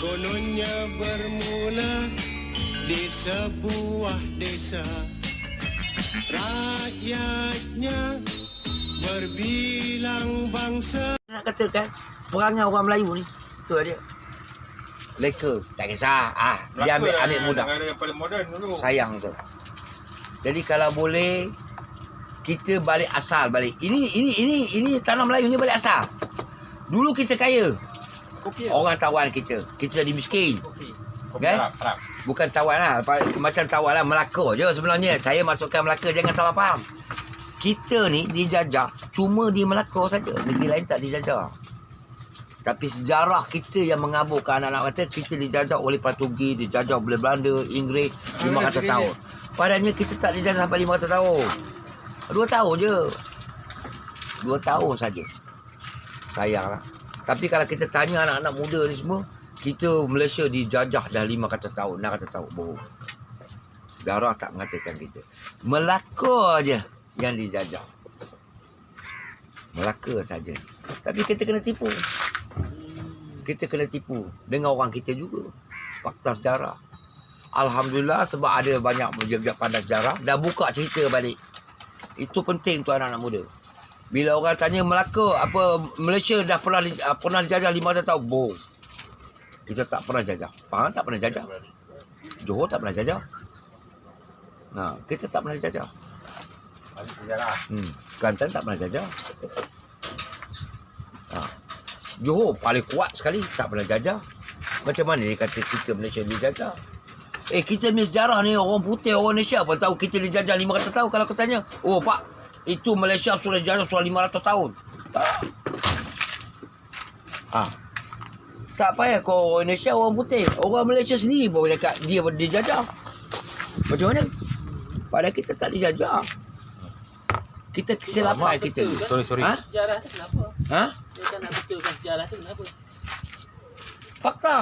Kononnya bermula di sebuah desa. Rakyatnya berbilang bangsa. Nak katakan perangai orang Melayu ni, tu dia. Leka, tak kisah. Dia ambil mudah. Negara yang paling moden dulu. Sayang tu. Jadi kalau boleh kita balik asal balik. Ini tanah Melayu ni balik asal. Dulu kita kaya. Kopi. Orang tawan kita. Kita jadi miskin. Kopi Kan? Arab. Bukan tawan lah. Macam tawan lah. Melaka je sebenarnya. Saya masukkan Melaka. Jangan salah faham. Kita ni dijajah cuma di Melaka saja. Negeri lain tak dijajah. Tapi sejarah kita yang mengaburkan anak-anak kata kita dijajah oleh Portugis, dijajah oleh Belanda, Inggeris 500 tahun. Padahal kita tak dijajah sampai 500 tahun. 2 tahun je. 2 tahun saja. Sayanglah. Tapi kalau kita tanya anak-anak muda ni semua, kita Malaysia dijajah dah 500 tahun, 600 tahun. Bohong. Sejarah tak mengatakan kita. Melaka je yang dijajah. Melaka saja. Tapi kita kena tipu. Kita kena tipu dengan orang kita juga. Fakta sejarah. Alhamdulillah sebab ada banyak penjaga pandai sejarah, dah buka cerita balik. Itu penting untuk anak-anak muda. Bila orang tanya Melaka, Malaysia dah pernah dijajah 500 tahun. Bohong. Kita tak pernah jajah. Pahang tak pernah jajah. Johor tak pernah jajah. Kita tak pernah jajah. Sejarah. Kelantan tak pernah jajah. Johor paling kuat sekali tak pernah jajah. Macam mana dia kata kita Malaysia dijajah? Kita punya sejarah ni orang putih, orang Malaysia pun tahu kita dijajah 500 tahun. Kalau aku tanya, oh pak, itu Malaysia sudah dijajah sudah 500 tahun. Tak. Tak payah kau orang Malaysia, orang putih. Orang Malaysia sendiri pun cakap dia dijajah. Macam mana? Padahal kita tak dijajah. Kita kesilapan kita. Sorry. Sejarah tu kenapa? Dia tak nak betulkan sejarah tu kenapa? Fakta.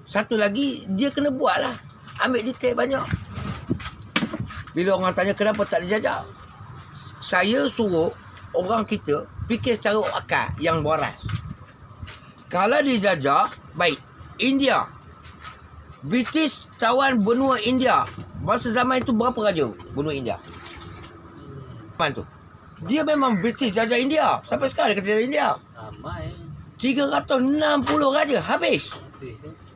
Satu lagi, dia kena buat lah. Ambil detail banyak. Bila orang tanya kenapa tak dijajah, saya suruh orang kita fikir secara akal yang waras. Kalau dijajah, baik. India. British tawan benua India. Masa zaman itu berapa raja benua India? Mana tu? Dia memang British jajah India. Sampai sekarang dia kata jajah India. Ramai. 360 raja habis.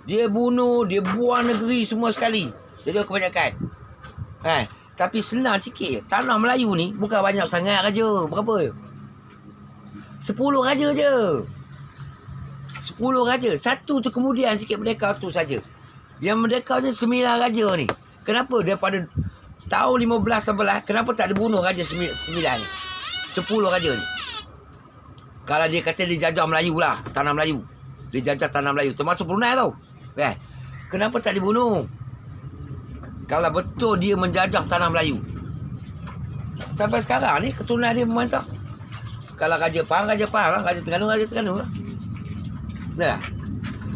Dia bunuh, dia buang negeri semua sekali. Jadi kebanyakan. Tapi senang sikit. Tanah Melayu ni bukan banyak sangat raja. Berapa? 10 raja je. 10 raja. Satu tu kemudian sikit merdeka tu saja. Yang merdeka ni 9 raja ni. Kenapa daripada tahun 1511 kenapa tak dibunuh raja 9 ni? 10 raja ni. Kalau dia kata dia jajah Melayu lah, tanah Melayu. Dia jajah tanah Melayu. Termasuk Brunei tau. Kenapa tak dibunuh? Kalau betul dia menjajah tanah Melayu. Sampai sekarang ni keturunan dia memantah. Kalau Raja Pahang lah. Raja Terengganu lah. Nah,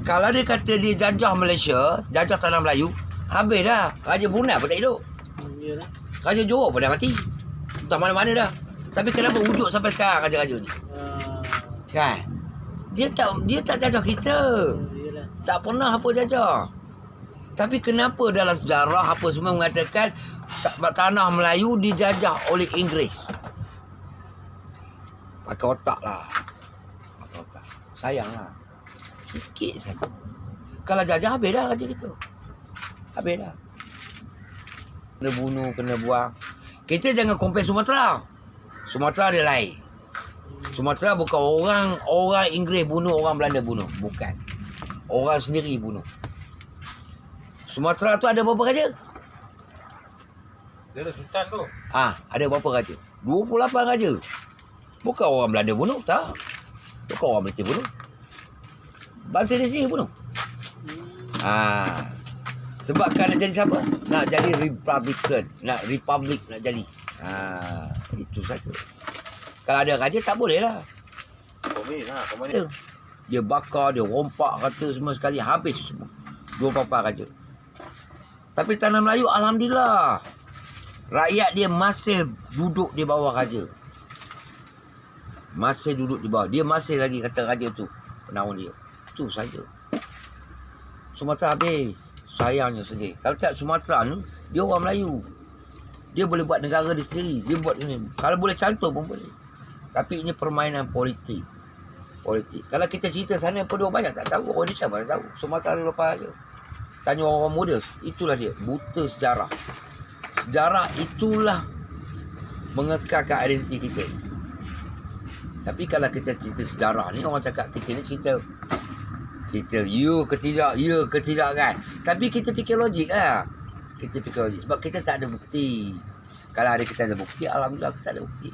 kalau dia kata dia jajah Malaysia, jajah tanah Melayu, habis dah. Raja Brunei pun tak hidup. Yalah. Raja Johor pun dah mati. Entah mana-mana dah. Tapi kenapa wujud sampai sekarang raja-raja ni? Kan? Dia tak jajah kita. Yalah. Tak pernah apa jajah. Tapi kenapa dalam sejarah apa semua mengatakan tanah Melayu dijajah oleh Inggeris? Pakai otak lah. Pakai otak. Sayanglah. Sikit saja. Kalau jajah habis dah raja kita. Habis dah. Kena bunuh, kena buang. Kita jangan compare Sumatera. Sumatera dia lain. Sumatera bukan orang Inggeris bunuh, orang Belanda bunuh. Bukan. Orang sendiri bunuh. Sumatera tu ada berapa raja? Dia ada sultan tu. Ada berapa raja? 28 raja. Bukan orang Belanda bunuh, tak. Bukan orang Malaysia bunuh. Bangsa dia sendiri bunuh. Sebab kan nak jadi siapa? Nak jadi Republican. Republic nak jadi. Itu saja. Kalau ada raja tak boleh lah. Komunis. Dia bakar, dia rompak kata semua sekali. Habis semua. 24 raja. Tapi tanah Melayu Alhamdulillah. Rakyat dia masih duduk di bawah raja. Masih duduk di bawah. Dia masih lagi kata raja tu. Penaung dia. Itu saja. Sumatera habis. Sayangnya sendiri. Kalau tak Sumatera ni, dia orang Melayu. Dia boleh buat negara dia sendiri. Dia buat ini. Kalau boleh cantum pun boleh. Tapi ini permainan politik. Kalau kita cerita sana pun dia banyak tak tahu. Orang Indonesia mana tahu. Sumatera ada lepas je. Tanya orang muda. Itulah dia. Buta sejarah. Sejarah itulah mengekalkan identiti kita. Tapi kalau kita cerita sejarah ni, orang cakap kita ni cerita ya ke tidak kan. Tapi kita fikir logik lah. Kita fikir logik. Sebab kita tak ada bukti. Kalau kita ada bukti, alhamdulillah kita ada bukti.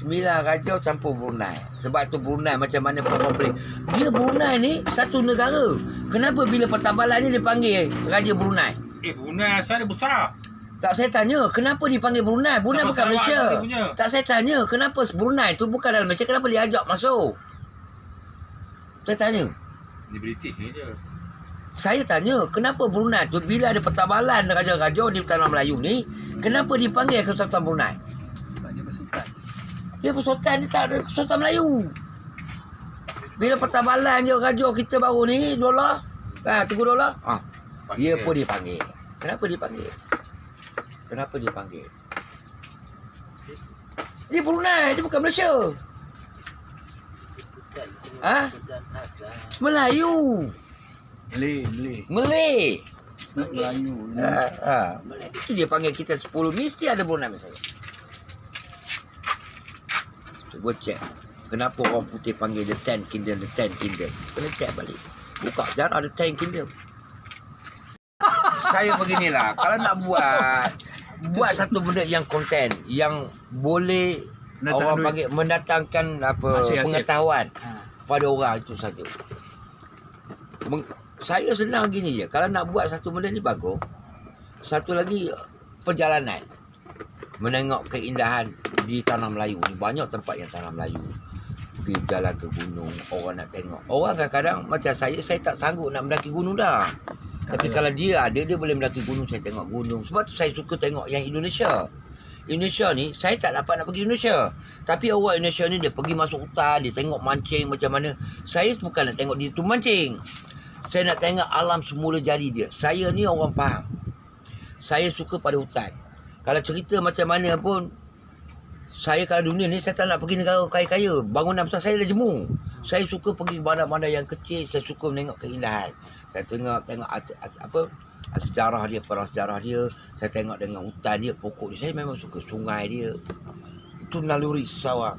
9 raja campur Brunei. Sebab tu Brunei macam mana problem. Dia Brunei ni satu negara. Kenapa bila Patah Balan ni dipanggil Raja Brunei? Brunei asal dia besar. Tak, saya tanya kenapa dipanggil Brunei? Brunei bukan Malaysia. Punya. Tak, saya tanya kenapa Brunei tu bukan dalam Malaysia, kenapa dia ajak masuk? Saya tanya. Dia British ni dia. Saya tanya kenapa Brunei tu bila ada pertabalan raja-raja di tanah Melayu ni, kenapa dipanggil Kesultanan Brunei? Sebab dia bersultan. Dia bersultan, dia tak ada Kesultanan Melayu. Bila pertabalan je raja kita baru ni, dolar. Tunggu dolar. Dia pun dipanggil. Kenapa dipanggil? Dia Brunei, dia bukan Malaysia. Sultan asal. Melayu. Malay. Melayu. Malay. Itu dia panggil kita 10. Mesti ada Brunei misalnya. Cuba cek. Kenapa orang putih panggil the 10 kingdom. Kena cek balik. Buka sejarah the 10 kingdom. Saya beginilah. Kalau nak buat satu benda yang konten, yang boleh orang panggil mendatangkan pengetahuan pada orang, itu saja. Saya senang gini je. Kalau nak buat satu benda ni bagus. Satu lagi, perjalanan. Menengok keindahan di tanah Melayu. Banyak tempat yang tanah Melayu. Pergi berjalan ke gunung, orang nak tengok. Orang kadang-kadang macam saya tak sanggup nak mendaki gunung dah. Tapi kalau dia boleh mendaki gunung, saya tengok gunung. Sebab tu saya suka tengok yang Indonesia. Indonesia ni, saya tak dapat nak pergi Indonesia. Tapi orang Indonesia ni, dia pergi masuk hutan, dia tengok mancing macam mana. Saya bukan nak tengok dia tu mancing. Saya nak tengok alam semula jadi dia. Saya ni orang faham. Saya suka pada hutan. Kalau cerita macam mana pun, saya kalau dunia ni, saya tak nak pergi negara kaya-kaya. Bangunan besar saya dah jemu. Saya suka pergi bandar-bandar yang kecil. Saya suka menengok keindahan. Saya tengok sejarah dia, perang sejarah dia. Saya tengok dengan hutan dia, pokok dia. Saya memang suka sungai dia. Itu naluri seseorang.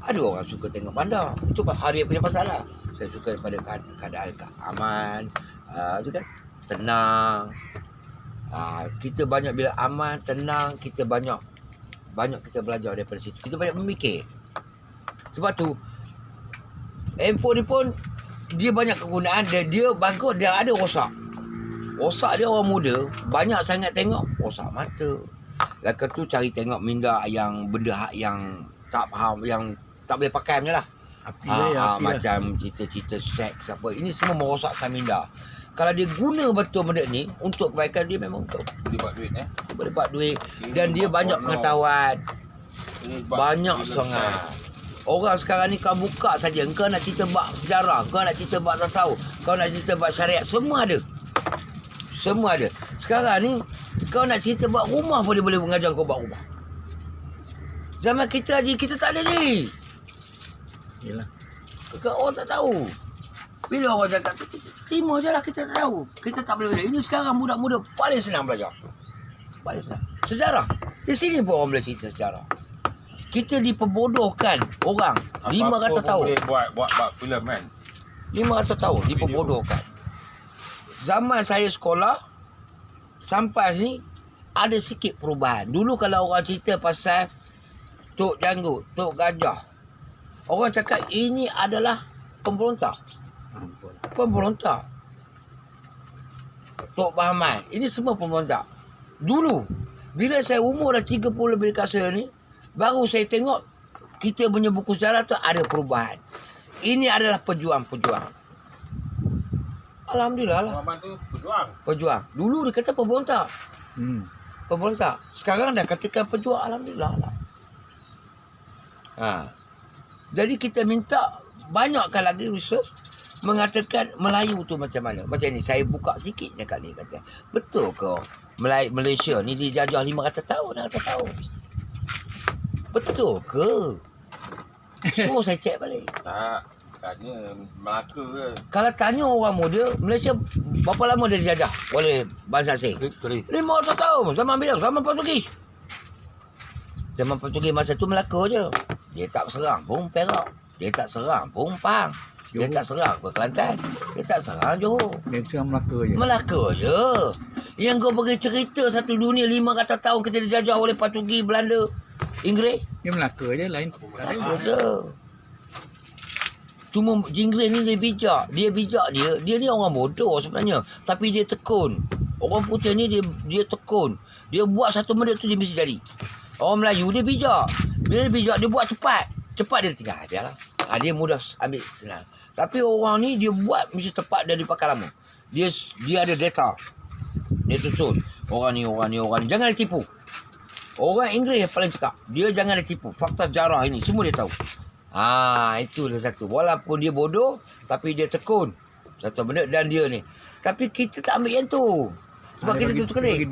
Ada orang suka tengok bandar. Itu hari punya pasal lah. Saya suka daripada keadaan aman, tu kan, tenang. Kita banyak bila aman, tenang, kita banyak kita belajar daripada situ. Kita banyak memikir. Sebab tu handphone ni pun dia banyak kegunaan, dia bagus, dia ada rosak. Rosak dia orang muda banyak sangat tengok, rosak mata. Lepas tu cari tengok minda yang benda yang tak faham, yang tak boleh pakai macam lah. Macam cerita-cerita seks apa. Ini semua merosakkan minda. Kalau dia guna betul benda ni untuk kebaikan, dia memang untuk boleh buat duit. Dan dia banyak pengetahuan. Banyak sangat. Orang sekarang ni kau buka saja, kau nak cerita bab sejarah, kau nak cerita bab tasawuf, kau nak cerita bab syariat, semua ada. Semua ada. Sekarang ni kau nak cerita bab rumah pun dia boleh mengajar kau bab rumah. Zaman kita lagi kita tak ada ni. Yalah. Orang tak tahu. Bila orang cakap, terima je lah, kita tak tahu. Kita tak boleh belajar. Ini sekarang muda-muda paling senang belajar. Paling senang. Sejarah. Di sini pun orang boleh cerita sejarah. Kita diperbodohkan orang 500 tahun. Boleh buat filem kan. 500 tahun diperbodohkan. Zaman saya sekolah sampai sini ada sikit perubahan. Dulu kalau orang cerita pasal Tok Janggut, Tok Gajah, orang cakap ini adalah pemberontak. Tok Bahman, ini semua pemberontak. Dulu, bila saya umur dah 30 lebih dekat saya ni, baru saya tengok kita punya buku sejarah tu ada perubahan. Ini adalah pejuang-pejuang. Alhamdulillah lah. Rahman tu pejuang. Dulu dia kata pemberontak. Pemberontak. Sekarang dah katakan pejuang. Alhamdulillah lah. Jadi kita minta banyakkan lagi research. mengatakan Melayu tu macam mana. Macam ni, saya buka sikit cakap ni, kata, betul ke Malaysia ni dijajah 500 tahun, 600 tahun? Betul ke? So saya cek balik. Tak. Tanya Melaka ke? Kalau tanya orang muda, Malaysia berapa lama dia dijajah oleh bangsa asing? 500 tahun. Zaman bila? Zaman Portugis. Zaman Portugis masa tu Melaka je. Dia tak serang pun Perak. Dia tak serang pun Pahang. Dia tak serang pun Kelantan. Dia tak serang Johor. Dia serang Melaka je. Melaka je. Yang kau pergi cerita satu dunia 500 tahun kita dijajah oleh Portugis, Belanda, Inggeris. Dia Melaka je, lain. Tak ada je. Cuma Inggeris ni dia bijak. Dia ni orang bodoh sebenarnya. Tapi dia tekun. Orang putih ni dia tekun. Dia buat satu benda tu dia mesti jadi. Orang Melayu dia bijak. Bila dia bijak, dia buat cepat. Cepat dia tinggal. Biarlah. Dia mudah ambil senang. Tapi orang ni dia buat mesti tepat dari pakai lama. Dia ada data. Dia susun. Orang ni. Jangan ditipu. Orang Inggeris yang paling cakap. Dia jangan ditipu. Fakta sejarah ini semua dia tahu. Itu dia satu. Walaupun dia bodoh, tapi dia tekun. Satu benda dan dia ni. Tapi kita tak ambil yang tu. Sebab kita tu kelik.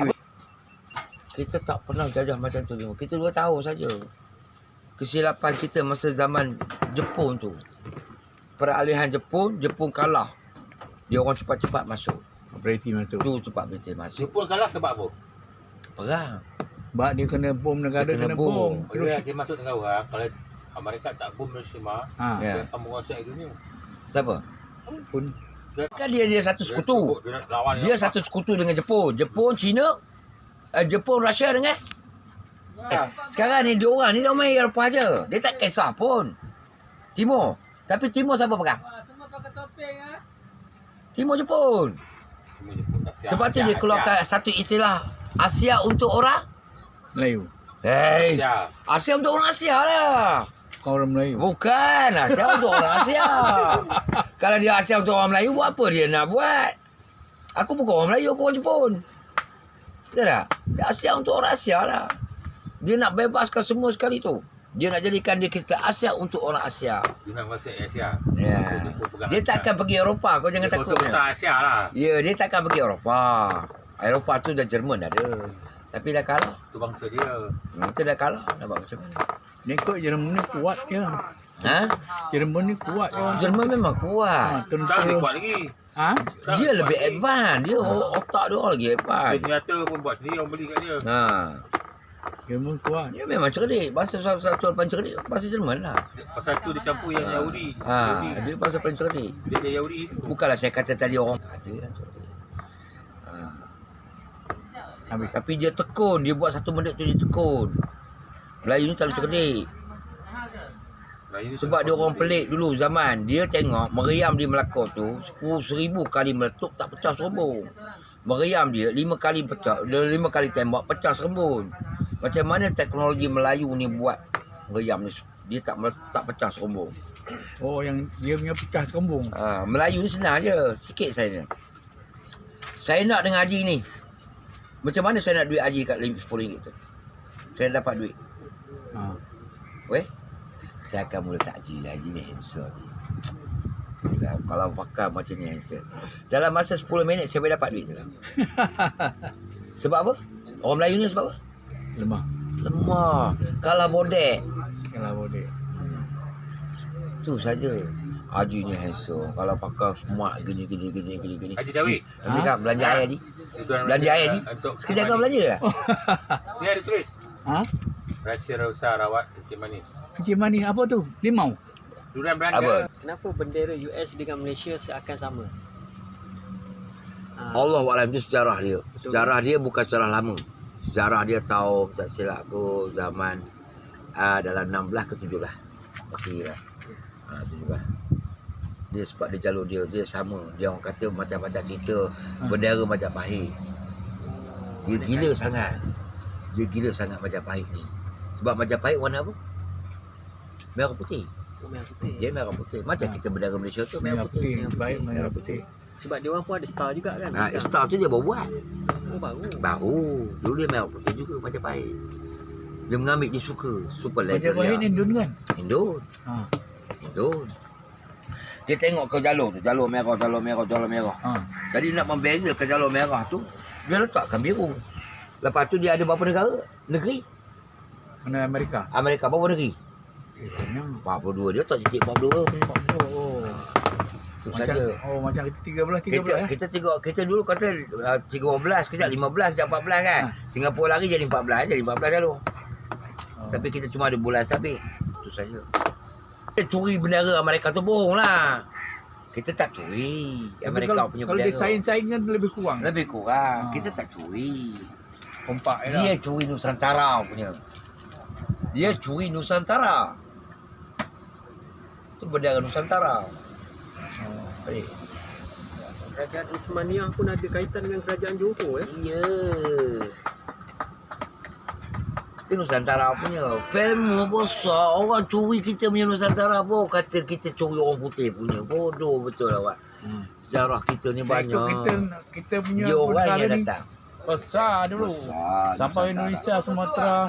Kita tak pernah jajah macam tu. Kita 2 tahun saja. Kesilapan kita masa zaman Jepun tu. Peralihan Jepun kalah. Dia orang cepat-cepat masuk. British masuk. Tu cepat British masuk. Jepun kalah sebab apa? Perang. Sebab dia kena bom, negara Dia kena kena bom. Dia masuk tengah orang. Kalau Amerika tak bom Hiroshima, Ya. dia akan menguasai dunia. Siapa? Pun Kan dia satu sekutu. Dia nak lawan Dia satu sekutu dengan Jepun. Jepun, China, Jepun, Rusia dengan sekarang ni dia orang main Eropah je. Dia tak kisah pun. Timur. Tapi Timur siapa pegang? Semua pakai topeng ah. Timur Jepun. Sebab tu dia keluarkan satu istilah Asia untuk orang Melayu. Hey, Ya. Asia untuk orang Asia lah. Kau orang Melayu. Bukan Asia untuk orang Asia. Kalau dia Asia untuk orang Melayu, buat apa dia nak buat? Aku bukan orang Melayu, aku orang Jepun. Betul tak? Dia Asia untuk orang Asia lah. Dia nak bebaskan semua sekali tu. Dia nak jadikan dia kita Asia untuk orang Asia. Dia nak menguasai Asia. Ya. Dia takkan pergi Eropah, kau jangan Dia takut. besar Asia lah. Ya, dia takkan pergi Eropah. Eropah tu dah Jerman dah ada. Tapi dah kalah. Itu bangsa dia. Kita dah kalah. Nak buat macam mana? Dia ikut Jerman ni kuat je. Ha? Jerman ni kuat je. Jerman memang kuat. Tak dia Tentera. kuat lagi. Ha? Dia lebih advance. Dia otak dia orang lagi Dia advance. senjata pun buat sendiri, orang beli kat dia. Ha. Jerman kuat. Dia memang cerdik. Bangsa satu paling cerdik. Bangsa Jerman lah. Pasal tu dia campur yang Yahudi. Dia bangsa paling cerdik. Dia Yahudi tu. Bukanlah saya kata tadi orang ada yang cerdik. Tapi dia tekun. Dia buat satu benda tu dia tekun. Melayu ni terlalu cerdik. Sebab dia orang pelik dulu zaman. Dia tengok meriam di Melaka tu 10,000 kali meletup tak pecah serembun. Meriam dia 5 kali pecah. Dia 5 kali tembak pecah serembun. Macam mana teknologi Melayu ni buat meriam ni. Dia tak pecah serembun. Oh, yang dia punya pecah serembung. Melayu ni senang je. Sikit saya ni. Saya nak dengan haji ni. Macam mana saya nak duit haji kat RM10 tu? Saya dapat duit. Weh? Saya akan mula tak haji. Haji ni handsome. Kalau pakai macam ni handsome. Dalam masa 10 minit saya boleh dapat duit tu lah. Sebab apa? Orang Melayu ni sebab apa? Lemah. Kalah bodek. Kalau boleh. Tu saja. Haji ni handsome. Kalau pakai smart gini. Haji Dawid. Nanti kan belanja air haji. Belanja air haji. Sekejap kau belanja lah. Ni ada tulis. Ha? Rahsia Rausa rawat kencing manis. Kencing manis apa tu? Limau. Durian Belanda. Apa? Kenapa bendera US dengan Malaysia seakan sama? Allahualam itu sejarah dia. Sejarah dia bukan sejarah lama. Sejarah dia tahu tak silap aku zaman dalam 16 ke 17. Masih lah. 17. Dia sebab dia jalur dia sama. Dia orang kata macam-macam kita bendera Majapahit. Dia gila sangat. Dia gila sangat Majapahit ni. Sebab Majapahit warna apa? Merah putih. Merah putih. Dia merah putih. Macam kita bendera Malaysia tu merah putih. Baik merah putih. Sebab dia orang pun ada star juga kan? Star tu dia baru buat. Oh, baru. Baru. Dulu dia merah putih juga Majapahit. Dia mengambil dia suka. Super legend. Majapahit ni Indon kan? Indon. Ha. Indon. Dia tengok ke jalur tu, jalur merah. Ha. Jadi nak membeza ke jalur merah tu, dia letakkan biru. Lepas tu dia ada berapa negeri? Mana Amerika? Amerika berapa negeri? Banyak. 42. Dia tak titik 42. Oh. Tu Macam, saja. macam kita 13 Kita tengok, kita dulu kata 13, kejap 15, kejap 14 kan. Singapura lari jadi 14 jalur. Oh. Tapi kita cuma ada bulan sabit. Itu saja. Kita curi bendera Amerika tu bohong lah. Kita tak curi Amerika kalau, punya kalau bendera. dia saing-saingan lebih kurang. Lebih kurang. Ha. Kita tak curi. Kompak Dia curi Nusantara punya. Dia curi Nusantara. Itu bendera Nusantara. Baik. Kerajaan Utsmaniyah pun ada kaitan dengan kerajaan Johor Ya. Itu Nusantara punya. Famous besar. Orang curi kita punya Nusantara pun kata kita curi orang putih punya. Bodoh betul awak. Sejarah kita ni banyak. Kita punya Dia orang negara yang ni datang. besar dulu. Besar, Sampai Nusantara. Indonesia,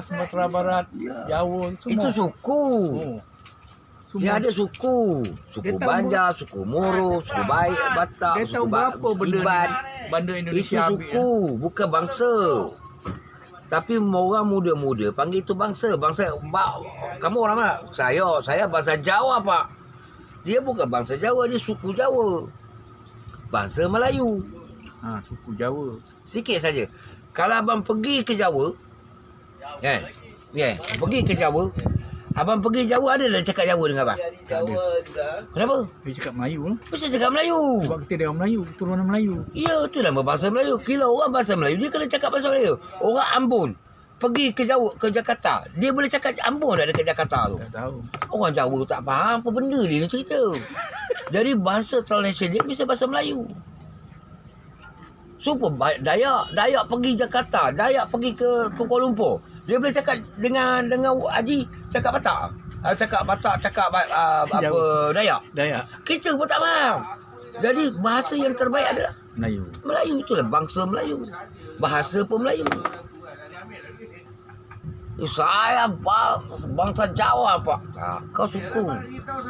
Sumatera Barat, Ya. Jawa semua. Itu suku. Oh. Semua. Dia ada suku. Suku Dia tahu Banjar, suku Moro, suku Baik, Batak, Dia tahu suku berapa benda Iban. banda Itu Indonesia ambil. suku, bukan bangsa. Tapi orang muda-muda panggil itu bangsa. Kamu orang mana? Saya bangsa Jawa, Pak. Dia bukan bangsa Jawa, dia suku Jawa. Bangsa Melayu. Suku Jawa. Sikit saja. Kalau abang pergi ke Jawa, pergi ke Jawa, abang pergi Jawa ada dah cakap Jawa dengan abang? Tak ada. Kenapa? Dia cakap Melayu lah. Mesti cakap Melayu. Sebab kita dia orang Melayu, keturunan Melayu. Ya, itu nama bahasa Melayu. Kila orang bahasa Melayu, dia kena cakap bahasa Melayu. Orang Ambon pergi ke Jawa, ke Jakarta, dia boleh cakap Ambon dah dekat Jakarta tu. Tak tahu. Orang Jawa tak faham apa benda dia ni cerita. Jadi bahasa tradisional dia mesti bahasa Melayu. Super Dayak pergi Jakarta, Dayak pergi ke Kuala Lumpur. Dia boleh cakap dengan Haji cakap Batak. Cakap Batak, cakap apa Dayak. Dayak. Kita pun tak faham. Jadi bahasa yang terbaik adalah Melayu. Melayu. Itulah bangsa Melayu. Bahasa pun Melayu. Saya bangsa Jawa, Pak. Kau suku.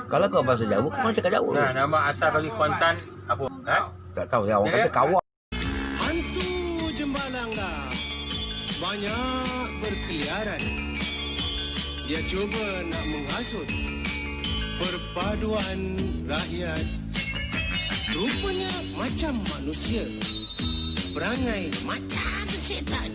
Kalau kau bahasa Jawa, kau cakap Jawa. Nah, nama asal bagi Kuantan apa? Tak tahu ya, orang kata kawan. Hantu Jembalangga banyak berkeliaran. Dia cuba nak menghasut perpaduan rakyat. Rupanya macam manusia, perangai macam setan.